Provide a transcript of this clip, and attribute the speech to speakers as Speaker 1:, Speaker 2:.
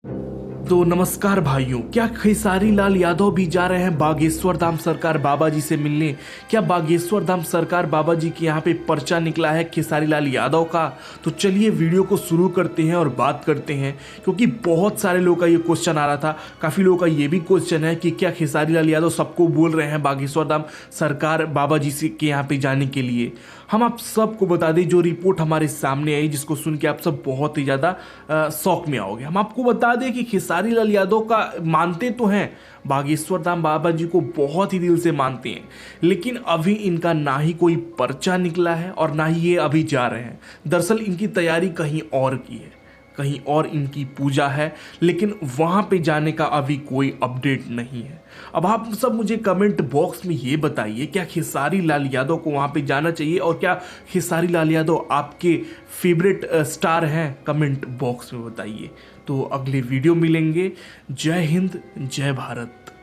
Speaker 1: तो नमस्कार भाइयों, क्या खेसारी लाल यादव भी जा रहे हैं बागेश्वर धाम सरकार बाबा जी से मिलने? क्या बागेश्वर धाम सरकार बाबा जी के यहाँ पे पर्चा निकला है खेसारी लाल यादव का? तो चलिए वीडियो को शुरू करते हैं और बात करते हैं, क्योंकि बहुत सारे लोगों का ये क्वेश्चन आ रहा था। काफ़ी लोगों का ये भी क्वेश्चन है कि क्या खेसारी लाल यादव सबको बोल रहे हैं बागेश्वर धाम सरकार बाबा जी से के यहाँ पे जाने के लिए? हम आप सबको बता दें, जो रिपोर्ट हमारे सामने आई जिसको सुन के आप सब बहुत ही ज़्यादा शौक में आओगे। हम आपको बता दें कि खेसारी लाल यादव का मानते तो हैं, बागेश्वर धाम बाबा जी को बहुत ही दिल से मानते हैं, लेकिन अभी इनका ना ही कोई पर्चा निकला है और ना ही ये अभी जा रहे हैं। दरअसल इनकी तैयारी कहीं और की है, कहीं और इनकी पूजा है, लेकिन वहाँ पे जाने का अभी कोई अपडेट नहीं है। अब आप सब मुझे कमेंट बॉक्स में ये बताइए, क्या खेसारी लाल यादव को वहाँ पे जाना चाहिए और क्या खेसारी लाल यादव आपके फेवरेट स्टार हैं? कमेंट बॉक्स में बताइए। तो अगले वीडियो मिलेंगे। जय हिंद, जय भारत।